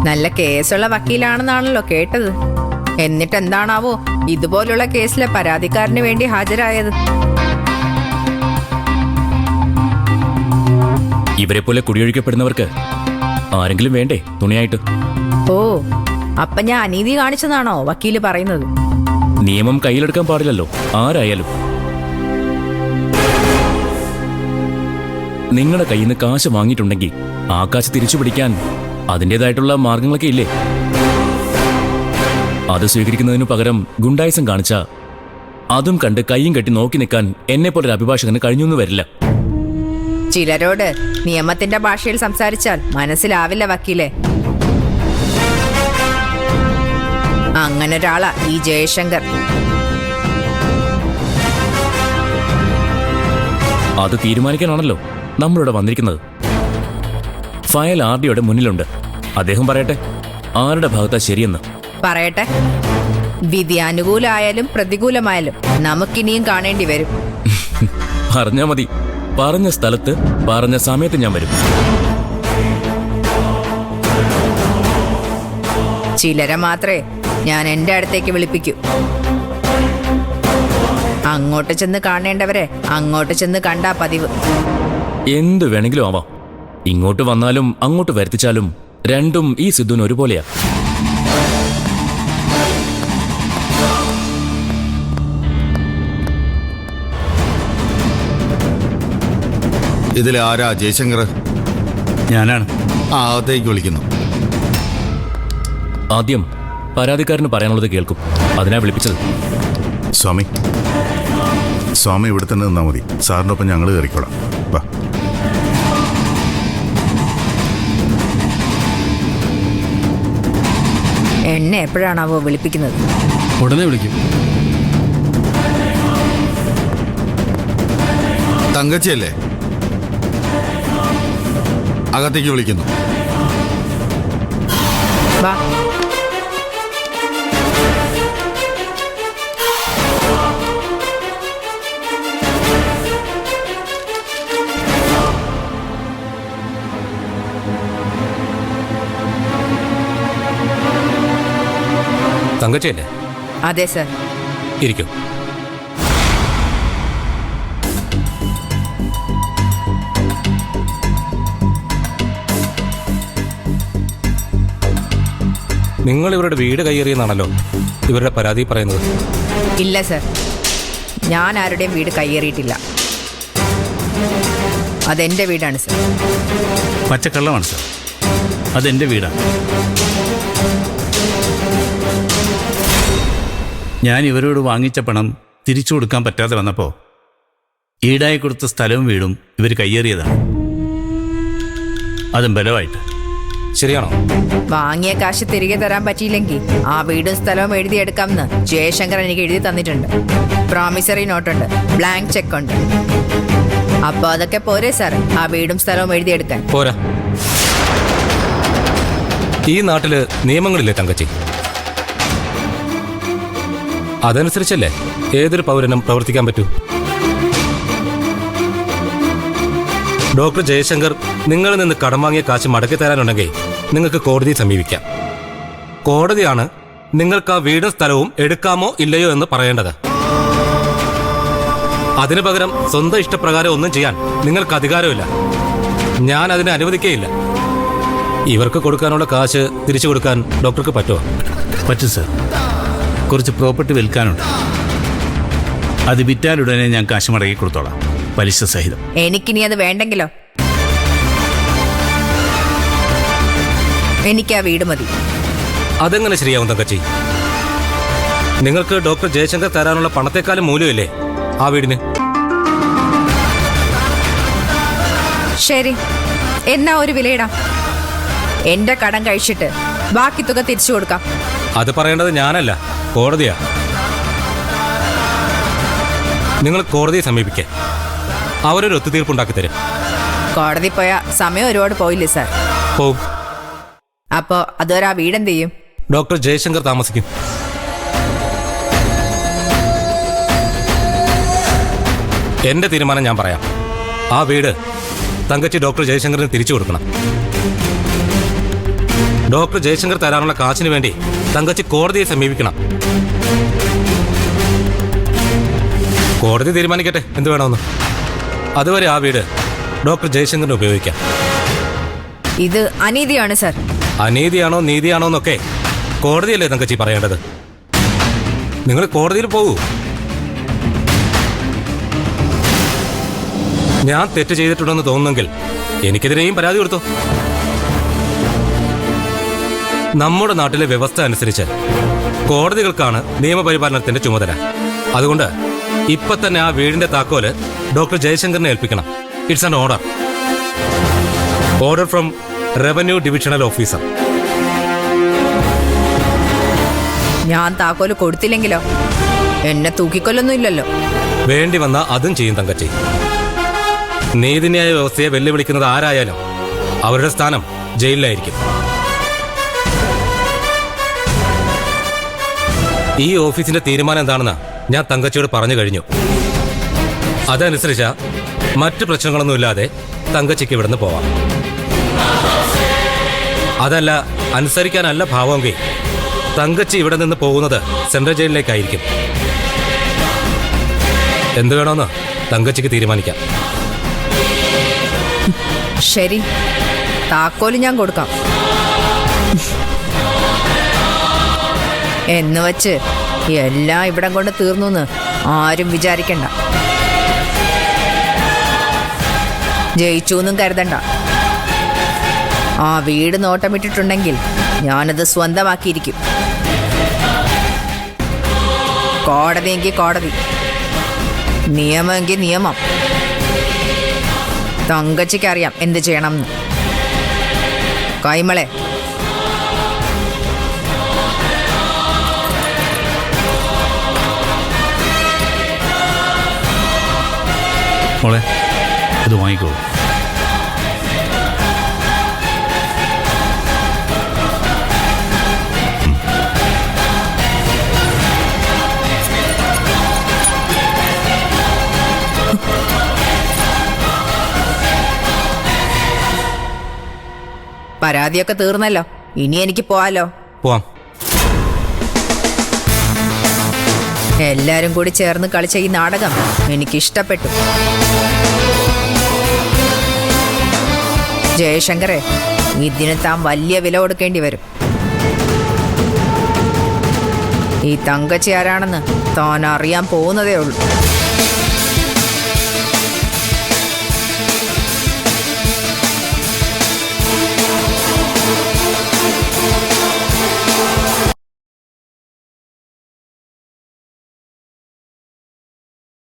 നല്ല കേസുള്ള വക്കീലാണെന്നാണല്ലോ കേട്ടത്. എന്നിട്ട് എന്താണാവോ ഇതുപോലുള്ള കേസിലെ പരാതിക്കാരന് വേണ്ടി ഹാജരായത്? ഇവരെ പോലെ കുടിയൊഴിക്കപ്പെടുന്നവർക്ക് ആരെങ്കിലും വേണ്ടേ തുണിയായിട്ട്? ഓ, അപ്പൊ ഞാൻ അനീതി കാണിച്ചതാണോ വക്കീല് പറയുന്നത്? നിയമം കയ്യിലെടുക്കാൻ പാടില്ലല്ലോ ആരായാലും. നിങ്ങളുടെ കയ്യിൽ നിന്ന് കാശ് വാങ്ങിയിട്ടുണ്ടെങ്കിൽ ആ കാശ് തിരിച്ചു പിടിക്കാൻ അതിൻ്റെതായിട്ടുള്ള മാർഗങ്ങളൊക്കെ ഇല്ലേ? അത് സ്വീകരിക്കുന്നതിനു പകരം ഗുണ്ടായിസം കാണിച്ച അതും കണ്ട് കയ്യും കെട്ടി നോക്കി നിൽക്കാൻ എന്നെ പോലൊരു അഭിഭാഷകന് കഴിഞ്ഞൊന്നും വരില്ല. ചിലരോട് നിയമത്തിന്റെ ഭാഷയിൽ സംസാരിച്ചാൽ മനസ്സിലാവില്ല വക്കീലെ. അങ്ങനെ ഒരാളാ ഈ ജയശങ്കർ. അത് തീരുമാനിക്കാനാണല്ലോ നമ്മളിവിടെ വന്നിരിക്കുന്നത്. ഫയൽ ആർഡിയുടെ മുന്നിലുണ്ട്. അദ്ദേഹം പറയട്ടെ ആരുടെ ഭാഗത്താ ശരിയെന്ന്. പറയട്ടെ. വിധി അനുകൂലമായാലും പ്രതികൂലമായാലും നമുക്കിനിയും കാണേണ്ടി വരും. പറഞ്ഞാ മതി. പറഞ്ഞ സ്ഥലത്ത് പറഞ്ഞ സമയത്ത് ഞാൻ വരും. ചിലരെ മാത്രമേ ഞാൻ എന്റെ അടുത്തേക്ക് വിളിപ്പിക്കൂ. അങ്ങോട്ട് ചെന്ന് കാണേണ്ടവരെ അങ്ങോട്ട് ചെന്ന് കണ്ടാ പതിവ്. എന്ത് വേണമെങ്കിലും ആവാം. ഇങ്ങോട്ട് വന്നാലും അങ്ങോട്ട് വരുത്തിച്ചാലും രണ്ടും ഈ സിദ്ധുവിന് ഒരുപോലെയാ. ഇതിൽ ആരാ ജയശങ്കർ? ഞാനാണ്. അകത്തേക്ക് വിളിക്കുന്നു. ആദ്യം പരാതിക്കാരന് പറയാനുള്ളത് കേൾക്കും. അതിനാ വിളിപ്പിച്ചത്. സ്വാമി ഇവിടെ തന്നെ നിന്നാ മതി. സാറിനൊപ്പം ഞങ്ങൾ കയറിക്കോളാം. വാ. എന്നെ എപ്പോഴാണാവോ വിളിപ്പിക്കുന്നത്? ഉടനെ വിളിക്കും. തങ്കച്ചിയല്ലേ? അകത്തേക്ക് വിളിക്കുന്നു. വാ. തങ്കച്ചിയല്ലേ? അതെ സർ. ഇരിക്കും. നിങ്ങൾ ഇവരുടെ വീട് കയ്യേറിയെന്നാണല്ലോ ഇവരുടെ പരാതി പറയുന്നത്. ഇല്ല സർ, ഞാൻ ആരുടെയും വീട് കയ്യേറിയിട്ടില്ല. അതെന്റെ വീടാണ് സർ. പച്ചക്കള്ളമാണ് സർ. അതെന്റെ വീടാണ്. ഞാൻ ഇവരോട് വാങ്ങിച്ച പണം തിരിച്ചു കൊടുക്കാൻ പറ്റാതെ വന്നപ്പോൾ ഈടായി കൊടുത്ത സ്ഥലവും വീടും ഇവർ കയ്യേറിയതാണ്. അതും ബലമായിട്ട്. ശരിയാണോ? വാങ്ങിയ കാശ് തിരികെ തരാൻ പറ്റിയില്ലെങ്കിൽ ആ വീടും സ്ഥലവും എഴുതിയെടുക്കാമെന്ന് ജയശങ്കർ എനിക്ക് എഴുതി തന്നിട്ടുണ്ട്. പ്രോമിസറി നോട്ടുണ്ട്, ബ്ലാങ്ക് ചെക്ക് ഉണ്ട്. അപ്പൊ അതൊക്കെ പോരെ സാർ ആ വീടും സ്ഥലവും എഴുതിയെടുക്കാൻ? പോരാ. ഈ നാട്ടില് നിയമങ്ങളില്ലേ തങ്കച്ചി? അതനുസരിച്ചല്ലേ ഏതൊരു പൗരനും പ്രവർത്തിക്കാൻ പറ്റൂ. ഡോക്ടർ ജയശങ്കർ നിങ്ങളിൽ നിന്ന് കടം വാങ്ങിയ കാശ് മടക്കി തരാനുണ്ടെങ്കിൽ നിങ്ങൾക്ക് കോടതിയെ സമീപിക്കാം. കോടതിയാണ് നിങ്ങൾക്ക് ആ വീടും സ്ഥലവും എടുക്കാമോ ഇല്ലയോ എന്ന് പറയേണ്ടത്. അതിനു പകരം സ്വന്തം ഇഷ്ടപ്രകാരം ഒന്നും ചെയ്യാൻ നിങ്ങൾക്ക് അധികാരമില്ല. ഞാൻ അതിനെ അനുവദിക്കുകയില്ല. ഇവർക്ക് കൊടുക്കാനുള്ള കാശ് തിരിച്ചു കൊടുക്കാൻ ഡോക്ടർക്ക് പറ്റുമോ? പറ്റും സർ. കുറച്ച് പ്രോപ്പർട്ടി വിൽക്കാനുണ്ട്. അത് വിറ്റാലുടനെ ഞാൻ കാശ് മടക്കി കൊടുത്തോളാം, പലിശ സഹിതം. എനിക്കിനി അത് വേണ്ടെങ്കിലോ? എനിക്ക് ആ വീട് മതി. അതെങ്ങനെ ശരിയാവും തങ്കച്ചി? നിങ്ങൾക്ക് ഡോക്ടർ ജയശങ്കർ തരാനുള്ള പണത്തെക്കാളും മൂല്യമില്ലേ ആ വീടിന്? ശരി, എന്നാ ഒരു വിലയിടാം. എന്റെ കടം കഴിച്ചിട്ട് ബാക്കി തുക തിരിച്ചു കൊടുക്കാം. അത് പറയേണ്ടത് ഞാനല്ല, കോടതിയാ. നിങ്ങൾ കോടതിയെ സമീപിക്കേ. അവരൊരു ഒത്തുതീർപ്പുണ്ടാക്കി തരും. കോടതി പോയാ സമയം ഒരുപാട് പോയില്ലേ സാർ? പോവും. അപ്പോ അതുവരെ ആ വീടെന്ത് ചെയ്യും? ഡോക്ടർ ജയശങ്കർ താമസിക്കും. എന്റെ തീരുമാനം ഞാൻ പറയാം. ആ വീട് തങ്കച്ചി ഡോക്ടർ ജയശങ്കറിന് തിരിച്ചു കൊടുക്കണം. ഡോക്ടർ ജയശങ്കർ തരാനുള്ള കാശിന് വേണ്ടി തങ്കച്ചി കോടതിയെ സമീപിക്കണം. കോടതി തീരുമാനിക്കട്ടെ എന്ത് വേണമെന്ന്. അതുവരെ ആ വീട് ഡോക്ടർ ജയശങ്കറിന് ഉപയോഗിക്കാം. ഇത് അനീതിയാണ് സാർ. അനീതിയാണോ നീതിയാണോ എന്നൊക്കെ കോടതിയല്ലേ തങ്കച്ചി പറയേണ്ടത്. നിങ്ങൾ കോടതിയിൽ പോകൂ. ഞാൻ തെറ്റ് ചെയ്തിട്ടുണ്ടെന്ന് തോന്നുന്നെങ്കിൽ എനിക്കെതിരെയും പരാതി കൊടുത്തു. നമ്മുടെ നാട്ടിലെ വ്യവസ്ഥ അനുസരിച്ച് കോടതികൾക്കാണ് നിയമപരിപാലനത്തിന്റെ ചുമതല. അതുകൊണ്ട് ഇപ്പൊ തന്നെ ആ വീടിന്റെ താക്കോല് ഡോക്ടർ ജയശങ്കറിനെ ഏൽപ്പിക്കണം. It's an order. Order from revenue divisional officer. ഞാൻ താക്കോല് കൊടുത്തില്ലെങ്കിലോ? എന്നെ തൂക്കിക്കൊല്ലൊന്നുമില്ലല്ലോ. വേണ്ടി വന്ന അതും ചെയ്യും തങ്കച്ചി. നീതിന്യായ വ്യവസ്ഥയെ വെല്ലുവിളിക്കുന്നത് ആരായാലും അവരുടെ സ്ഥാനം ജയിലിലായിരിക്കും. ഈ ഓഫീസിന്റെ തീരുമാനം എന്താണെന്ന് ഞാൻ തങ്കച്ചിയോട് പറഞ്ഞു കഴിഞ്ഞു. അതനുസരിച്ച് മറ്റു പ്രശ്നങ്ങളൊന്നുമില്ലാതെ തങ്കച്ചിക്ക് ഇവിടുന്ന് പോവാം. അതല്ല, അനുസരിക്കാനല്ല ഭാവമെങ്കിൽ തങ്കച്ചി ഇവിടെ നിന്ന് പോകുന്നത് സെൻട്രൽ ജയിലിലേക്കായിരിക്കും. എന്ത് വേണമെന്ന് തങ്കച്ചിക്ക് തീരുമാനിക്കാം. ശരി, താക്കോല് ഞാൻ കൊടുക്കാം. എന്ന് വച്ച് എല്ലാം ഇവിടം കൊണ്ട് തീർന്നു ആരും വിചാരിക്കണ്ട. ജയിച്ചു എന്നും കരുതണ്ട. ആ വീട് നോട്ടമിട്ടിട്ടുണ്ടെങ്കിൽ ഞാനത് സ്വന്തമാക്കിയിരിക്കും. കോടതിയെങ്കിൽ കോടതി, നിയമമെങ്കിൽ നിയമം. തങ്കച്ചിക്കറിയാം എന്ത് ചെയ്യണമെന്ന്. കൈമളെ, മോളെ ഇത് വാങ്ങിക്കോളൂ. പരാതിയൊക്കെ തീർന്നല്ലോ. ഇനി എനിക്ക് പോവാലോ? പോവാം. എല്ലാരും കൂടി ചേർന്ന് കളിച്ച ഈ നാടകം എനിക്കിഷ്ടപ്പെട്ടു. ജയശങ്കറെ, ഇതിന് താൻ വലിയ വില കൊടുക്കേണ്ടി വരും. ഈ തങ്കച്ചി ആരാണെന്ന് താൻ അറിയാൻ പോകുന്നതേ ഉള്ളൂ.